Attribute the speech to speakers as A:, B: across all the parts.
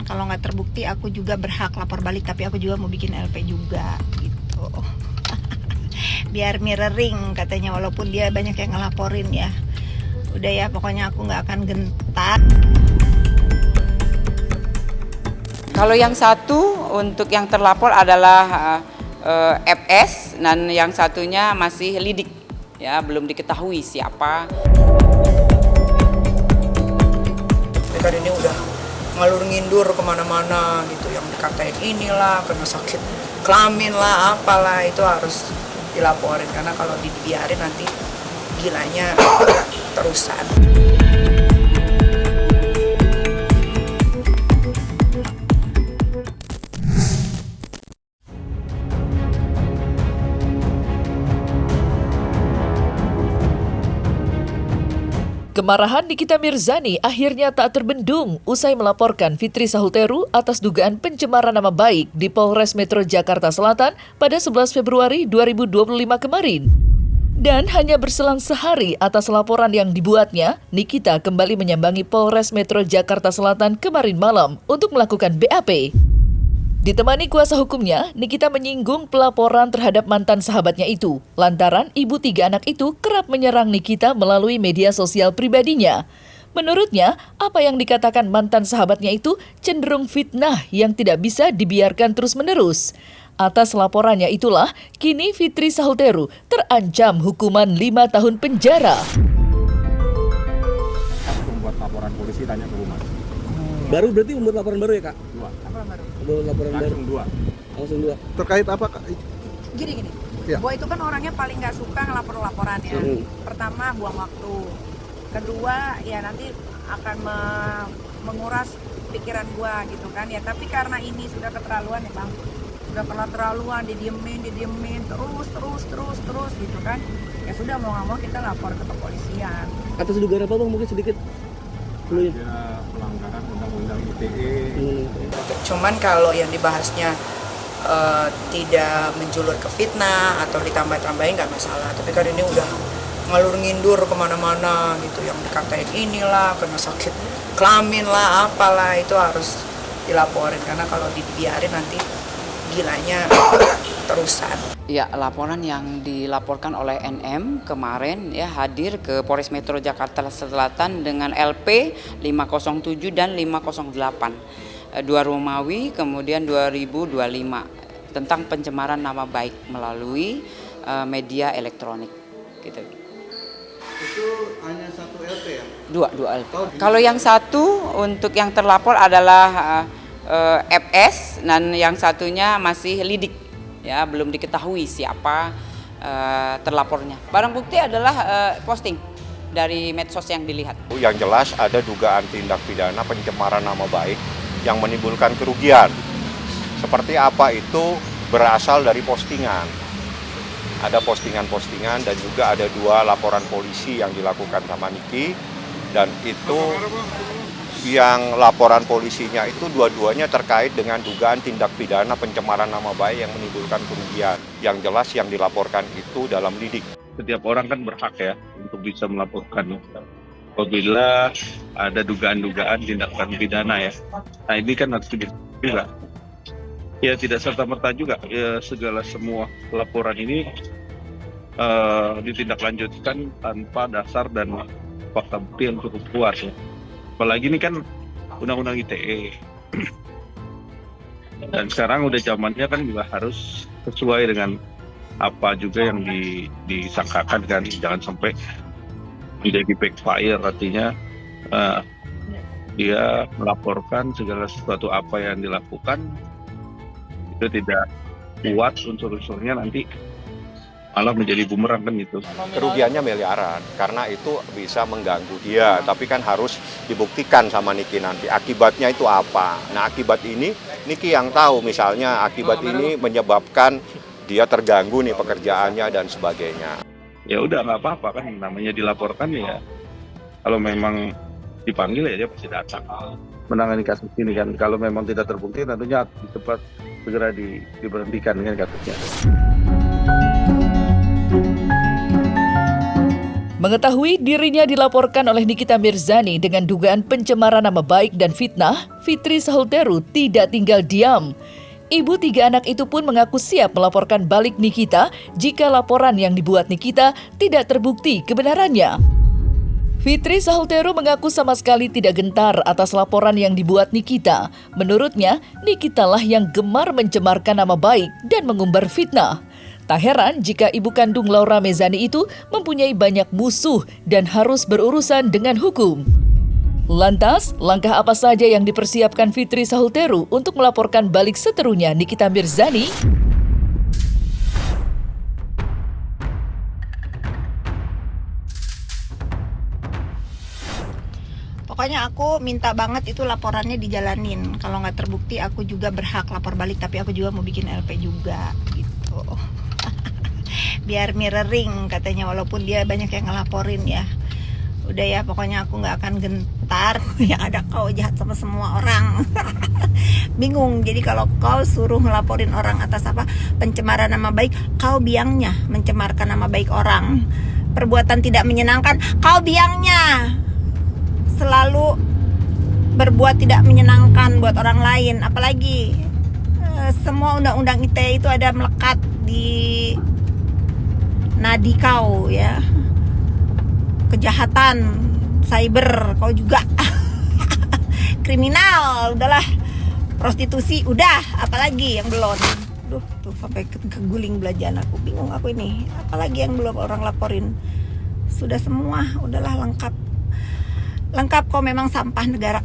A: kalau nggak terbukti aku juga berhak lapor balik, tapi aku juga mau bikin LP juga gitu. Biar mirroring katanya, walaupun dia banyak yang ngelaporin ya. Udah ya, pokoknya aku nggak akan gentar.
B: Kalau yang satu untuk yang terlapor adalah FS dan yang satunya masih lidik, ya belum diketahui siapa.
C: Mereka ini udah ngalur ngindur kemana-mana gitu, yang dikatain inilah kena sakit kelamin lah, apalah, itu harus dilaporin karena kalau dibiarin nanti gilanya terusan.
D: Kemarahan Nikita Mirzani akhirnya tak terbendung usai melaporkan Fitri Sahuteru atas dugaan pencemaran nama baik di Polres Metro Jakarta Selatan pada 11 Februari 2025 kemarin. Dan hanya berselang sehari atas laporan yang dibuatnya, Nikita kembali menyambangi Polres Metro Jakarta Selatan kemarin malam untuk melakukan BAP. Ditemani kuasa hukumnya, Nikita menyinggung pelaporan terhadap mantan sahabatnya itu, lantaran ibu 3 anak itu kerap menyerang Nikita melalui media sosial pribadinya. Menurutnya, apa yang dikatakan mantan sahabatnya itu cenderung fitnah yang tidak bisa dibiarkan terus-menerus. Atas laporannya itulah, kini Fitri Sahuteru terancam hukuman 5 tahun penjara.
E: Membuat laporan polisi, tanya ke rumah.
F: Baru berarti membuat laporan baru ya, Kak?
E: Dua.
F: Laporan
E: Langsung
F: baru.
E: Langsung
F: 2.
G: Terkait apa, Kak?
A: Gini,
G: Ya.
A: Boy itu kan orangnya paling nggak suka ngelapor-laporan ya. Pertama, buang waktu. Kedua, ya nanti akan menguras pikiran gua gitu kan ya. Tapi karena ini sudah keterlaluan ya bang, sudah keterlaluan, didiemin terus gitu kan. Ya sudah, mau nggak mau kita lapor ke kepolisian.
F: Atas dugaan apa bang? Mungkin sedikit.
E: Ada pelanggaran undang-undang ITE.
C: Cuman kalau yang dibahasnya tidak menjulur ke fitnah atau ditambah-tambahin nggak masalah. Tapi kan ini udah ngalur ngindur kemana-mana gitu, yang dikatain inilah kena sakit kelamin lah, apalah, itu harus dilaporin karena kalau dibiarin nanti gilanya terusan.
B: Ya, laporan yang dilaporkan oleh NM kemarin ya hadir ke Polres Metro Jakarta Selatan dengan LP 507 dan 508. 2 Romawi kemudian 2025 tentang pencemaran nama baik melalui media elektronik gitu.
G: Itu hanya satu LP ya?
B: Dua LP. Kalau yang satu untuk yang terlapor adalah FS dan yang satunya masih lidik, ya belum diketahui siapa terlapornya. Barang bukti adalah posting dari medsos yang dilihat.
H: Yang jelas ada dugaan tindak pidana pencemaran nama baik yang menimbulkan kerugian. Seperti apa itu berasal dari postingan. Ada postingan-postingan dan juga ada 2 laporan polisi yang dilakukan sama Niki, dan itu yang laporan polisinya itu dua-duanya terkait dengan dugaan tindak pidana pencemaran nama baik yang menimbulkan kerugian. Yang jelas yang dilaporkan itu dalam lidik.
E: Setiap orang kan berhak ya untuk bisa melaporkan apabila ada dugaan-dugaan tindakan pidana ya. Nah ini kan harus juga. Ya tidak serta-merta juga ya, semua laporan ini ditindaklanjutkan tanpa dasar dan fakta bukti yang cukup kuat ya. Apalagi ini kan undang-undang ITE. Dan sekarang udah zamannya kan juga harus sesuai dengan apa juga yang disangkakan kan, jangan sampai menjadi backfire, artinya dia melaporkan segala sesuatu apa yang dilakukan itu tidak kuat unsur-unsurnya, nanti malah menjadi bumerang kan gitu.
H: Kerugiannya miliaran karena itu bisa mengganggu dia, tapi kan harus dibuktikan sama Niki nanti akibatnya itu apa. Nah akibat ini Niki yang tahu, misalnya akibat ini menyebabkan dia terganggu nih pekerjaannya dan sebagainya.
E: Ya udah nggak apa-apa kan, namanya dilaporkan ya. Kalau memang dipanggil ya dia pasti datang menangani kasus ini kan. Kalau memang tidak terbukti tentunya cepat segera diberhentikan kan kasusnya.
D: Mengetahui dirinya dilaporkan oleh Nikita Mirzani dengan dugaan pencemaran nama baik dan fitnah, Fitri Sahuteru tidak tinggal diam. Ibu 3 anak itu pun mengaku siap melaporkan balik Nikita jika laporan yang dibuat Nikita tidak terbukti kebenarannya. Fitri Sahuteru mengaku sama sekali tidak gentar atas laporan yang dibuat Nikita. Menurutnya, Nikita lah yang gemar mencemarkan nama baik dan mengumbar fitnah. Tak heran jika ibu kandung Laura Mezani itu mempunyai banyak musuh dan harus berurusan dengan hukum. Lantas, langkah apa saja yang dipersiapkan Fitri Sahuteru untuk melaporkan balik seterunya Nikita Mirzani?
I: Pokoknya aku minta banget itu laporannya dijalanin. Kalau nggak terbukti aku juga berhak lapor balik, tapi aku juga mau bikin LP juga gitu. Biar mirroring katanya, walaupun dia banyak yang ngelaporin ya. Udah ya, pokoknya aku nggak akan gentar. Yang ada kau jahat sama semua orang. Bingung. Jadi kalau kau suruh ngelaporin orang atas apa pencemaran nama baik, kau biangnya mencemarkan nama baik orang. Perbuatan tidak menyenangkan, kau biangnya selalu berbuat tidak menyenangkan buat orang lain. Apalagi semua undang-undang ITE itu ada melekat di nadi kau ya. Kejahatan cyber kau juga. Kriminal udahlah, prostitusi udah, apalagi yang belum. Duh, tuh sampai keguling belanjaan aku, bingung aku ini. Apalagi yang belum orang laporin. Sudah semua, udahlah lengkap kau memang sampah negara.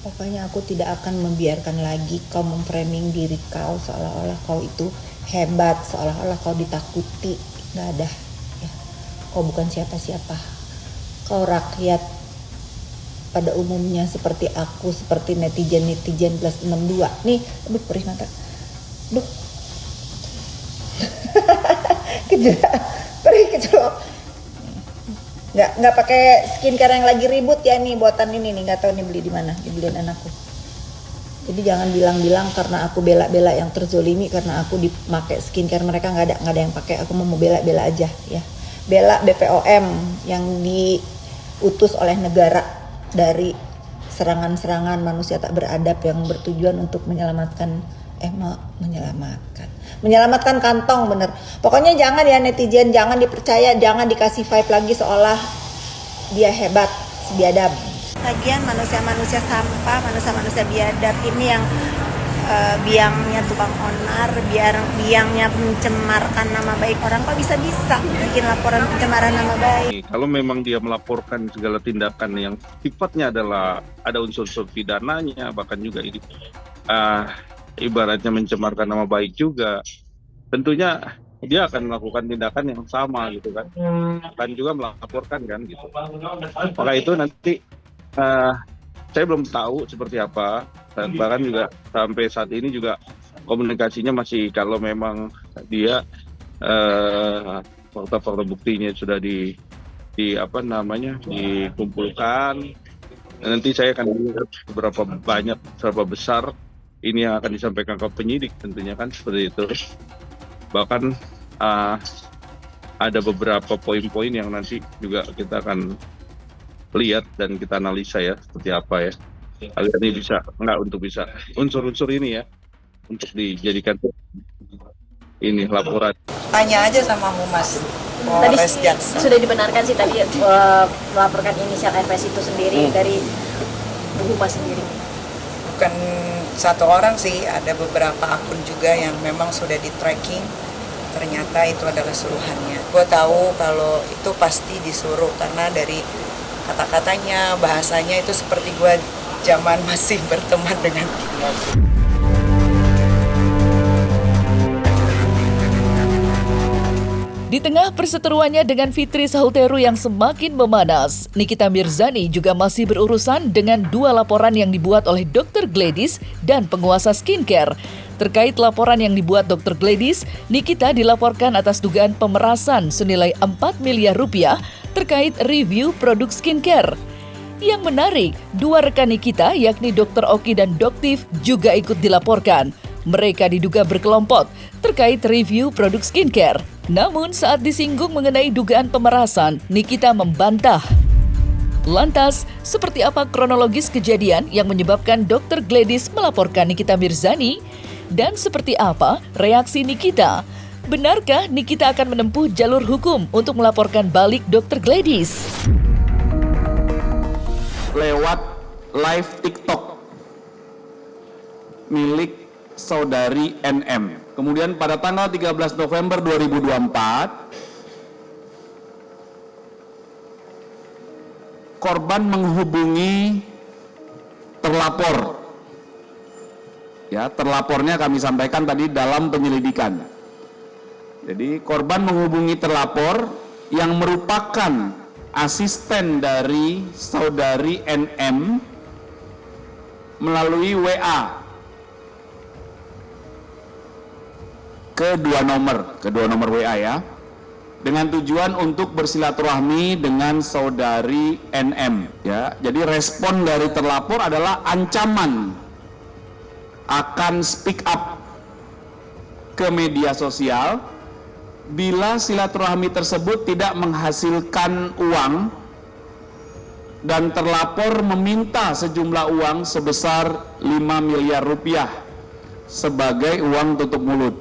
J: Pokoknya aku tidak akan membiarkan lagi kau memframing diri kau seolah-olah kau itu hebat, seolah-olah kau ditakuti. Gak ada ya. Kau bukan siapa-siapa. Kau rakyat pada umumnya seperti aku, seperti netizen plus 62. Nih, aduh perih mata. Duh. Perih kecelok. Nggak pakai skincare yang lagi ribut ya nih, buatan ini nih, nggak tahu nih beli di mana, dibeliin anakku. Jadi jangan bilang-bilang karena aku bela-bela yang terzolimi karena aku dipakai skincare mereka, nggak ada yang pakai. Aku mau bela-bela aja ya, bela BPOM yang diutus oleh negara dari serangan-serangan manusia tak beradab yang bertujuan untuk menyelamatkan kantong, bener. Pokoknya jangan ya netizen, jangan dipercaya, jangan dikasih vibe lagi seolah dia hebat, biadab.
I: Lagian manusia-manusia sampah, manusia-manusia biadab ini yang biangnya tukang onar, biangnya mencemarkan nama baik orang, kok bisa-bisa bikin laporan pencemaran nama baik.
E: Kalau memang dia melaporkan segala tindakan yang sifatnya adalah ada unsur-unsur pidananya, bahkan juga ini ibaratnya mencemarkan nama baik juga, tentunya dia akan melakukan tindakan yang sama gitu kan, akan juga melaporkan kan gitu. Maka itu nanti saya belum tahu seperti apa, dan bahkan juga sampai saat ini juga komunikasinya masih, kalau memang dia fakta-fakta buktinya sudah dikumpulkan, nanti saya akan lihat seberapa besar ini yang akan disampaikan ke penyidik, tentunya kan seperti itu. Bahkan ada beberapa poin-poin yang nanti juga kita akan lihat dan kita analisa ya seperti apa ya. Kali ini bisa unsur-unsur ini ya untuk dijadikan ini laporan.
C: Tanya aja sama Humas Polres Jaksa.
K: Sudah dibenarkan sih tadi melaporkan inisial FS itu sendiri dari Bu Humas sendiri.
C: Bukan satu orang sih, ada beberapa akun juga yang memang sudah di tracking, ternyata itu adalah suruhannya. Gue tahu kalau itu pasti disuruh karena dari kata-katanya, bahasanya itu seperti gue zaman masih berteman dengan dia.
D: Di tengah perseteruannya dengan Fitri Sahuteru yang semakin memanas, Nikita Mirzani juga masih berurusan dengan 2 laporan yang dibuat oleh Dr. Gladys dan penguasa skincare. Terkait laporan yang dibuat Dr. Gladys, Nikita dilaporkan atas dugaan pemerasan senilai 4 miliar rupiah terkait review produk skincare. Yang menarik, 2 rekan Nikita yakni Dr. Oki dan Doktif juga ikut dilaporkan. Mereka diduga berkelompok terkait review produk skincare. Namun saat disinggung mengenai dugaan pemerasan, Nikita membantah. Lantas, seperti apa kronologis kejadian yang menyebabkan Dr. Gladys melaporkan Nikita Mirzani? Dan seperti apa reaksi Nikita? Benarkah Nikita akan menempuh jalur hukum untuk melaporkan balik Dr. Gladys?
L: Lewat live TikTok milik saudari NM. Kemudian pada tanggal 13 November 2024, korban menghubungi terlapor. Ya, terlapornya kami sampaikan tadi dalam penyelidikan. Jadi korban menghubungi terlapor yang merupakan asisten dari saudari NM melalui WA ke dua nomor WA ya, dengan tujuan untuk bersilaturahmi dengan saudari NM ya. Jadi respon dari terlapor adalah ancaman akan speak up ke media sosial bila silaturahmi tersebut tidak menghasilkan uang, dan terlapor meminta sejumlah uang sebesar 5 miliar rupiah sebagai uang tutup mulut.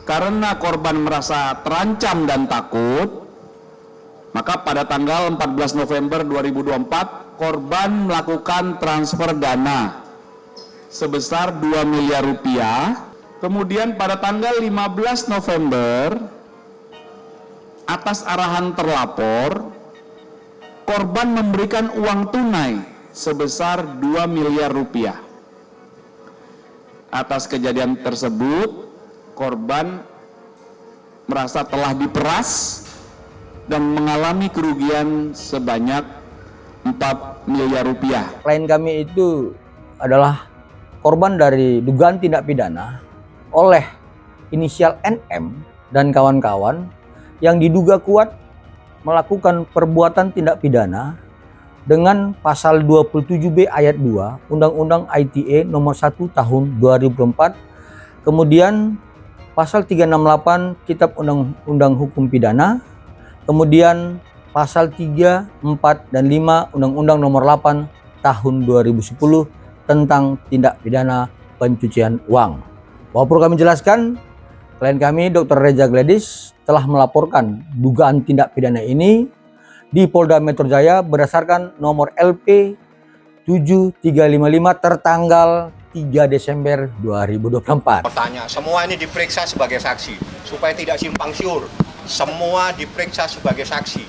L: Karena korban merasa terancam dan takut, maka pada tanggal 14 November 2024 korban melakukan transfer dana sebesar 2 miliar rupiah. Kemudian pada tanggal 15 November atas arahan terlapor, korban memberikan uang tunai sebesar 2 miliar rupiah. Atas kejadian tersebut, korban merasa telah diperas dan mengalami kerugian sebanyak 4 miliar rupiah.
M: Klien kami itu adalah korban dari dugaan tindak pidana oleh inisial NM dan kawan-kawan yang diduga kuat melakukan perbuatan tindak pidana dengan pasal 27B ayat 2 Undang-Undang ITE nomor 1 tahun 2004, kemudian pasal 368 Kitab Undang-Undang Hukum Pidana, kemudian pasal 3, 4, dan 5 Undang-Undang nomor 8 tahun 2010 tentang tindak pidana pencucian uang. Bahwa perlu kami jelaskan, klien kami Dr. Reza Gladys telah melaporkan dugaan tindak pidana ini di Polda Metro Jaya berdasarkan nomor LP 7355 tertanggal 3 Desember 2024.
H: Pertanyaan, semua ini diperiksa sebagai saksi supaya tidak simpang siur. Semua diperiksa sebagai saksi.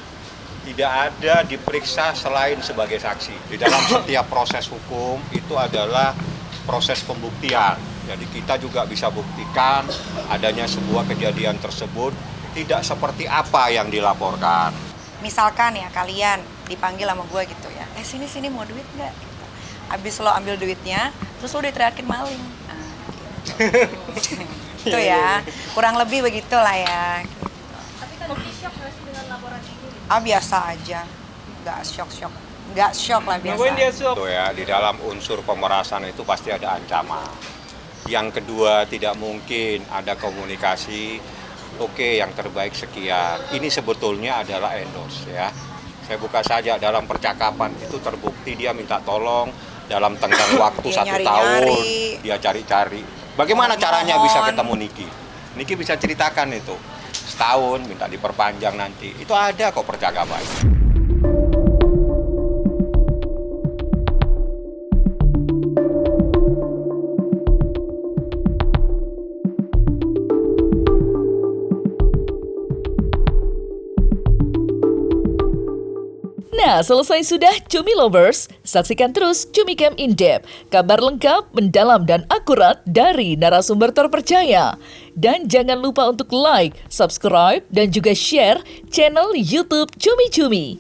H: Tidak ada diperiksa selain sebagai saksi. Di dalam setiap proses hukum itu adalah proses pembuktian. Jadi kita juga bisa buktikan adanya sebuah kejadian tersebut tidak seperti apa yang dilaporkan.
A: Misalkan ya kalian dipanggil sama gue gitu ya, sini mau duit nggak? Abis lo ambil duitnya, terus lo diteriakin maling. Nah, gitu. Itu ya, kurang lebih begitulah ya. Gitu.
K: Tapi kan shock nggak sih dengan laporan ini?
A: Biasa aja, nggak shock lah biasa.
H: Itu ya, di dalam unsur pemerasan itu pasti ada ancaman. Yang kedua, tidak mungkin ada komunikasi, oke, yang terbaik sekian. Ini sebetulnya adalah endorse ya. Saya buka saja dalam percakapan itu terbukti dia minta tolong dalam tenggang waktu 1 tahun, dia cari-cari. Bagaimana caranya bisa ketemu Niki? Niki bisa ceritakan itu. Setahun minta diperpanjang nanti. Itu ada kok percakapan.
D: Nah, selesai sudah Cumi Lovers, saksikan terus Cumi Camp In Depth, kabar lengkap, mendalam, dan akurat dari narasumber terpercaya. Dan jangan lupa untuk like, subscribe, dan juga share channel YouTube Cumi Cumi.